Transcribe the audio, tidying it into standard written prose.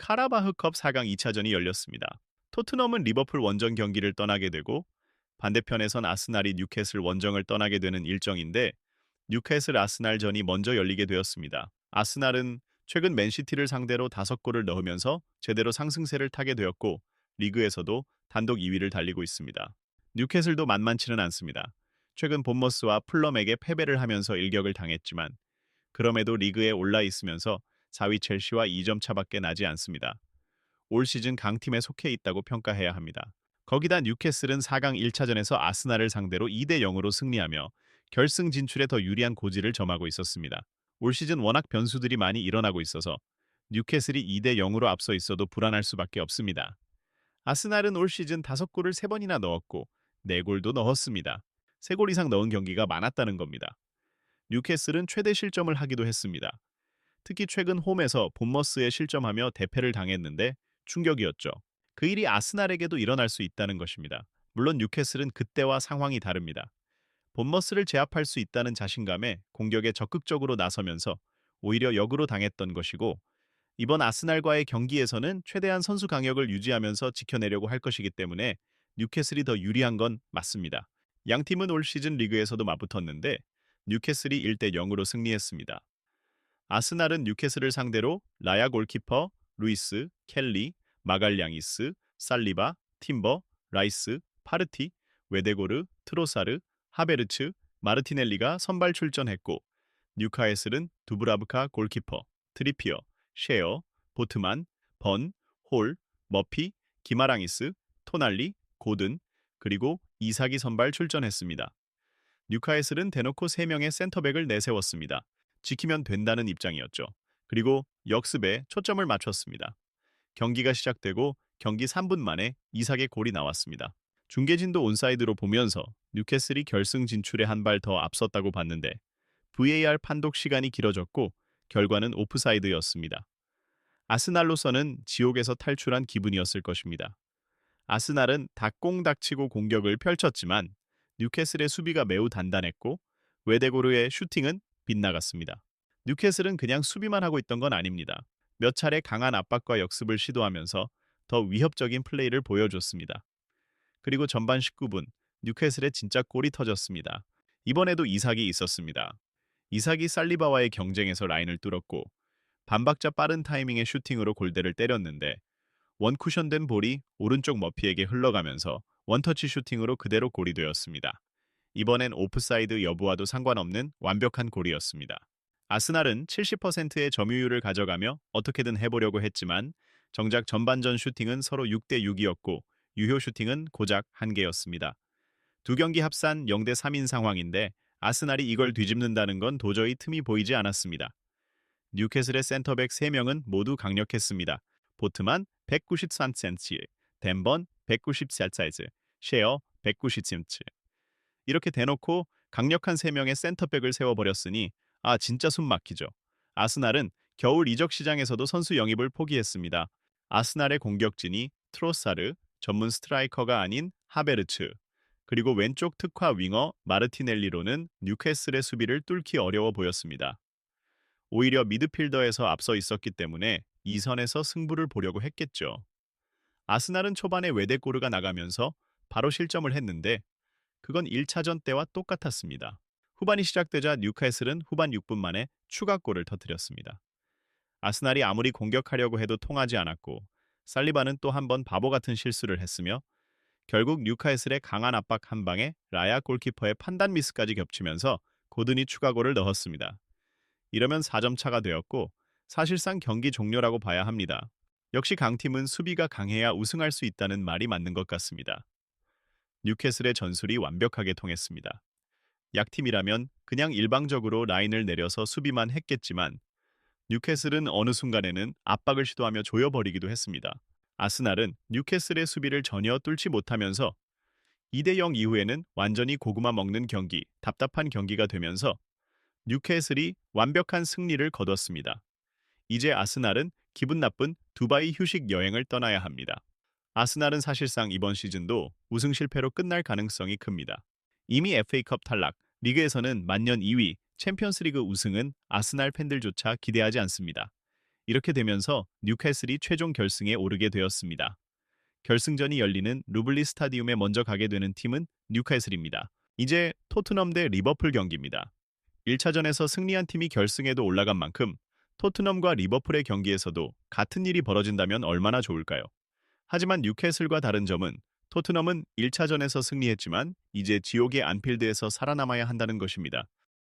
카라바흐컵 4강 2차전이 열렸습니다. 토트넘은 리버풀 원정 경기를 떠나게 되고 반대편에선 아스날이 뉴캐슬 원정을 떠나게 되는 일정인데 뉴캐슬 아스날전이 먼저 열리게 되었습니다. 아스날은 최근 맨시티를 상대로 5골을 넣으면서 제대로 상승세를 타게 되었고 리그에서도 단독 2위를 달리고 있습니다. 뉴캐슬도 만만치는 않습니다. 최근 본머스와 풀럼에게 패배를 하면서 일격을 당했지만 그럼에도 리그에 올라 있으면서 4위 첼시와 2점 차밖에 나지 않습니다. 올 시즌 강팀에 속해 있다고 평가해야 합니다. 거기다 뉴캐슬은 4강 1차전에서 아스날을 상대로 2대 0으로 승리하며 결승 진출에 더 유리한 고지를 점하고 있었습니다. 올 시즌 워낙 변수들이 많이 일어나고 있어서 뉴캐슬이 2대 0으로 앞서 있어도 불안할 수밖에 없습니다. 아스날은 올 시즌 5골을 3번이나 넣었고 4골도 넣었습니다. 3골 이상 넣은 경기가 많았다는 겁니다. 뉴캐슬은 최대 실점을 하기도 했습니다. 특히 최근 홈에서 본머스에 실점하며 대패를 당했는데 충격이었죠. 그 일이 아스날에게도 일어날 수 있다는 것입니다. 물론 뉴캐슬은 그때와 상황이 다릅니다. 본머스를 제압할 수 있다는 자신감에 공격에 적극적으로 나서면서 오히려 역으로 당했던 것이고 이번 아스날과의 경기에서는 최대한 선수 강력을 유지하면서 지켜내려고 할 것이기 때문에 뉴캐슬이 더 유리한 건 맞습니다. 양 팀은 올 시즌 리그에서도 맞붙었는데 뉴캐슬이 1대 0으로 승리했습니다. 아스날은 뉴캐슬을 상대로 라야 골키퍼, 루이스, 켈리, 마갈량이스, 살리바, 팀버, 라이스, 파르티, 웨데고르, 트로사르, 하베르츠, 마르티넬리가 선발 출전했고 뉴카에슬은 두브라브카 골키퍼, 트리피어, 셰어, 보트만, 번, 홀, 머피, 기마랑이스, 토날리, 고든, 그리고 이삭이 선발 출전했습니다. 뉴카에슬은 대놓고 3명의 센터백을 내세웠습니다. 지키면 된다는 입장이었죠. 그리고 역습에 초점을 맞췄습니다. 경기가 시작되고 경기 3분 만에 이삭의 골이 나왔습니다. 중계진도 온사이드로 보면서 뉴캐슬이 결승 진출에 한 발 더 앞섰다고 봤는데 VAR 판독 시간이 길어졌고 결과는 오프사이드였습니다. 아스날로서는 지옥에서 탈출한 기분이었을 것입니다. 아스날은 닥공닥치고 공격을 펼쳤지만 뉴캐슬의 수비가 매우 단단했고 웨데고르의 슈팅은 빗나갔습니다. 뉴캐슬은 그냥 수비만 하고 있던 건 아닙니다. 몇 차례 강한 압박과 역습을 시도하면서 더 위협적인 플레이를 보여줬습니다. 그리고 전반 19분 뉴캐슬의 진짜 골이 터졌습니다. 이번에도 이삭이 있었습니다. 이삭이 살리바와의 경쟁에서 라인을 뚫었고 반박자 빠른 타이밍의 슈팅으로 골대를 때렸는데 원쿠션된 볼이 오른쪽 머피에게 흘러가면서 원터치 슈팅으로 그대로 골이 되었습니다. 이번엔 오프사이드 여부와도 상관없는 완벽한 골이었습니다. 아스날은 70%의 점유율을 가져가며 어떻게든 해보려고 했지만 정작 전반전 슈팅은 서로 6대 6이었고 유효 슈팅은 고작 1개였습니다. 두 경기 합산 0대 3인 상황인데 아스날이 이걸 뒤집는다는 건 도저히 틈이 보이지 않았습니다. 뉴캐슬의 센터백 3명은 모두 강력했습니다. 보트만 193cm, 덴번 190cm, 셰어 190cm. 이렇게 대놓고 강력한 3명의 센터백을 세워버렸으니 진짜 숨 막히죠. 아스날은 겨울 이적 시장에서도 선수 영입을 포기했습니다. 아스날의 공격진이 트로사르, 전문 스트라이커가 아닌 하베르츠, 그리고 왼쪽 특화 윙어 마르티넬리로는 뉴캐슬의 수비를 뚫기 어려워 보였습니다. 오히려 미드필더에서 앞서 있었기 때문에 이 선에서 승부를 보려고 했겠죠. 아스날은 초반에 웨데고르가 나가면서 바로 실점을 했는데 그건 1차전 때와 똑같았습니다. 후반이 시작되자 뉴캐슬은 후반 6분 만에 추가골을 터뜨렸습니다. 아스날이 아무리 공격하려고 해도 통하지 않았고 살리바는 또 한 번 바보 같은 실수를 했으며 결국 뉴캐슬의 강한 압박 한 방에 라야 골키퍼의 판단 미스까지 겹치면서 고든이 추가골을 넣었습니다. 이러면 4점 차가 되었고 사실상 경기 종료라고 봐야 합니다. 역시 강팀은 수비가 강해야 우승할 수 있다는 말이 맞는 것 같습니다. 뉴캐슬의 전술이 완벽하게 통했습니다. 약팀이라면 그냥 일방적으로 라인을 내려서 수비만 했겠지만 뉴캐슬은 어느 순간에는 압박을 시도하며 조여버리기도 했습니다. 아스날은 뉴캐슬의 수비를 전혀 뚫지 못하면서 2대 0 이후에는 완전히 고구마 먹는 경기, 답답한 경기가 되면서 뉴캐슬이 완벽한 승리를 거뒀습니다. 이제 아스날은 기분 나쁜 두바이 휴식 여행을 떠나야 합니다. 아스날은 사실상 이번 시즌도 우승 실패로 끝날 가능성이 큽니다. 이미 FA컵 탈락, 리그에서는 만년 2위, 챔피언스리그 우승은 아스날 팬들조차 기대하지 않습니다. 이렇게 되면서 뉴캐슬이 최종 결승에 오르게 되었습니다. 결승전이 열리는 루블리 스타디움에 먼저 가게 되는 팀은 뉴캐슬입니다. 이제 토트넘 대 리버풀 경기입니다. 1차전에서 승리한 팀이 결승에도 올라간 만큼 토트넘과 리버풀의 경기에서도 같은 일이 벌어진다면 얼마나 좋을까요? 하지만 뉴캐슬과 다른 점은 토트넘은 1차전에서 승리했지만 이제 지옥의 안필드에서 살아남아야 한다는 것입니다.